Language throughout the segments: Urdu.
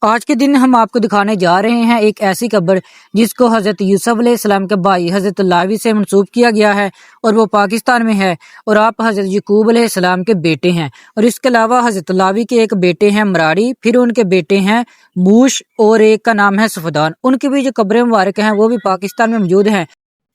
آج کے دن ہم آپ کو دکھانے جا رہے ہیں ایک ایسی قبر جس کو حضرت یوسف علیہ السلام کے بھائی حضرت لاوی سے منسوب کیا گیا ہے اور وہ پاکستان میں ہے، اور آپ حضرت یعقوب علیہ السلام کے بیٹے ہیں، اور اس کے علاوہ حضرت لاوی کے ایک بیٹے ہیں مراڑی، پھر ان کے بیٹے ہیں موش، اور ایک کا نام ہے صفدان۔ ان کی بھی جو قبریں مبارک ہیں وہ بھی پاکستان میں موجود ہیں۔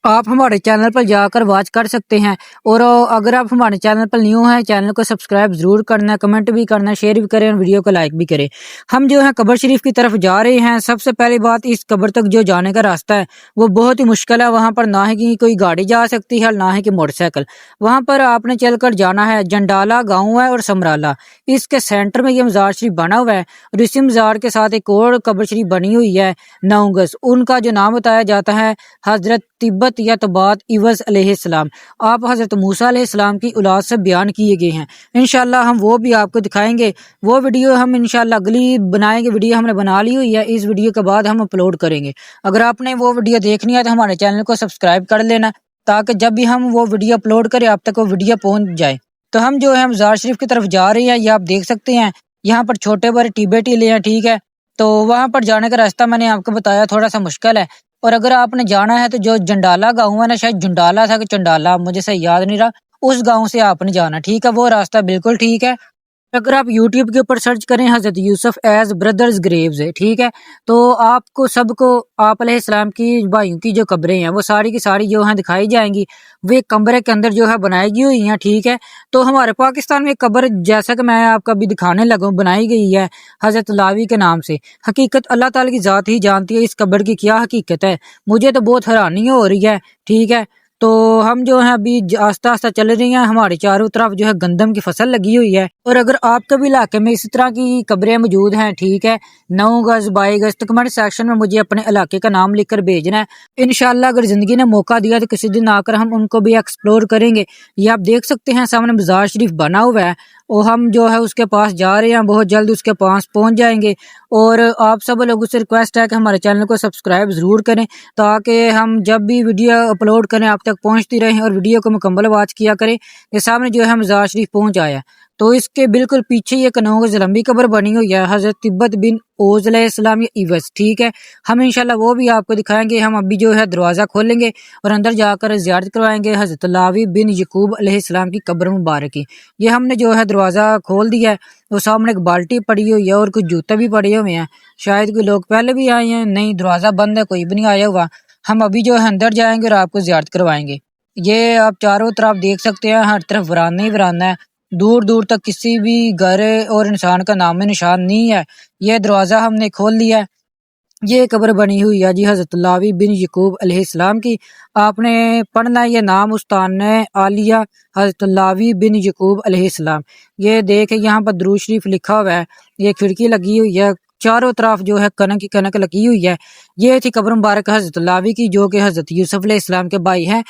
آپ ہمارے چینل پر جا کر واچ کر سکتے ہیں، اور اگر آپ ہمارے چینل پر نیو ہیں چینل کو سبسکرائب ضرور کرنا، کمنٹ بھی کرنا، شیئر بھی کریں اور ویڈیو کو لائک بھی کریں۔ ہم جو ہے قبر شریف کی طرف جا رہے ہیں۔ سب سے پہلی بات، اس قبر تک جو جانے کا راستہ ہے وہ بہت ہی مشکل ہے، وہاں پر نہ ہی کہ کوئی گاڑی جا سکتی ہے نہ ہی کہ موٹر سائیکل۔ وہاں پر آپ نے چل کر جانا ہے۔ جنڈالا گاؤں ہے اور سمرالا، اس کے سینٹر میں یہ مزار شریف بنا ہوا ہے، اور اسی مزار کے ساتھ ایک اور قبر شریف بنی ہوئی ہے 9 گز۔ ان کا جو نام بتایا جاتا ہے حضرت تبت یا تبات عوض علیہ السلام، آپ حضرت موسیٰ علیہ السلام کی اولاد سے بیان کیے گئے ہیں۔ انشاءاللہ ہم وہ بھی آپ کو دکھائیں گے۔ وہ ویڈیو ہم انشاءاللہ اگلی بنائیں گے، ویڈیو ہم نے بنا لی ہوئی ہے، اس ویڈیو کے بعد ہم اپلوڈ کریں گے۔ اگر آپ نے وہ ویڈیو دیکھنی ہے تو ہمارے چینل کو سبسکرائب کر لینا، تاکہ جب بھی ہم وہ ویڈیو اپلوڈ کریں آپ تک وہ ویڈیو پہنچ جائے۔ تو ہم جو ہے مزار شریف کی طرف جا رہے ہیں، یہ آپ دیکھ سکتے ہیں، یہاں پر چھوٹے بڑے ٹیبے ٹیلے ہیں، ٹھیک ہے۔ تو وہاں پر جانے کا راستہ میں نے آپ کو بتایا تھوڑا سا مشکل ہے، اور اگر آپ نے جانا ہے تو جو جنڈالا گاؤں ہے نا، شاید جنڈالا تھا کہ چنڈالا، مجھے صحیح یاد نہیں رہا، اس گاؤں سے آپ نے جانا، ٹھیک ہے، وہ راستہ بالکل ٹھیک ہے۔ اگر آپ یوٹیوب کے اوپر سرچ کریں حضرت یوسف ایز بردرز گریوز ہے، ٹھیک ہے، تو آپ کو سب کو آپ علیہ السلام کی بھائیوں کی جو قبریں ہیں وہ ساری کی ساری جو ہیں دکھائی جائیں گی، وہ ایک کمرے کے اندر جو ہے بنائی ہوئی ہیں، ٹھیک ہے۔ تو ہمارے پاکستان میں ایک قبر جیسا کہ میں آپ کو ابھی دکھانے لگا ہوں بنائی گئی ہے حضرت لاوی کے نام سے۔ حقیقت اللہ تعالیٰ کی ذات ہی جانتی ہے اس قبر کی کیا حقیقت ہے، مجھے تو بہت حیرانی ہو رہی ہے، ٹھیک ہے۔ تو ہم جو ہے ابھی آہستہ آہستہ چل رہی ہیں، ہمارے چاروں طرف جو ہے گندم کی فصل لگی ہوئی ہے، اور اگر آپ کے بھی علاقے میں اسی طرح کی قبریں موجود ہیں، ٹھیک ہے، 9 گز 22 گز، تو کمنٹ سیکشن میں مجھے اپنے علاقے کا نام لکھ کر بھیجنا ہے۔ انشاءاللہ اگر زندگی نے موقع دیا تو کسی دن آ کر ہم ان کو بھی ایکسپلور کریں گے۔ یہ آپ دیکھ سکتے ہیں سامنے مزار شریف بنا ہوا ہے، اور ہم جو ہے اس کے پاس جا رہے ہیں، بہت جلد اس کے پاس پہنچ جائیں گے۔ اور آپ سب لوگوں سے ریکویسٹ ہے کہ ہمارے چینل کو سبسکرائب ضرور کریں، تاکہ ہم جب بھی ویڈیو اپلوڈ کریں آپ تک پہنچتی رہیں، اور ویڈیو کو مکمل واچ کیا کریں۔ یہ سامنے جو ہے مزار شریف پہنچ آیا، تو اس کے بالکل پیچھے ایک 9 گز لمبی قبر بنی ہوئی ہے حضرت تبت بن اوز علیہ السلام یا ایوس، ٹھیک ہے۔ ہم انشاءاللہ وہ بھی آپ کو دکھائیں گے۔ ہم ابھی جو ہے دروازہ کھولیں گے اور اندر جا کر زیارت کروائیں گے حضرت لاوی بن یعقوب علیہ السلام کی قبر مبارک کی۔ یہ ہم نے جو ہے دروازہ کھول دیا ہے، وہ سامنے ایک بالٹی پڑی ہوئی ہے اور کچھ جوتے بھی پڑے ہوئے ہیں، شاید کوئی لوگ پہلے بھی آئے ہیں، نہیں دروازہ بند ہے، کوئی بھی نہیں آیا ہوا۔ ہم ابھی جو ہے اندر جائیں گے اور آپ کو زیارت کروائیں گے۔ یہ آپ چاروں طرف دیکھ سکتے ہیں، ہر طرف ورانے ہی ورانا ہے، دور دور تک کسی بھی گھر اور انسان کا نام نشان نہیں ہے۔ یہ دروازہ ہم نے کھول لیا ہے۔ یہ قبر بنی ہوئی ہے جی حضرت لاوی بن یعقوب علیہ السلام کی۔ آپ نے پڑھنا ہے یہ نام استان عالیہ حضرت لاوی بن یعقوب علیہ السلام۔ یہ دیکھیں یہاں پر درود شریف لکھا ہوا ہے، یہ کھڑکی لگی ہوئی ہے، چاروں طرف جو ہے کنک کی کنک لگی ہوئی ہے۔ یہ تھی قبر مبارک حضرت لاوی کی، جو کہ حضرت یوسف علیہ السلام کے بھائی ہیں۔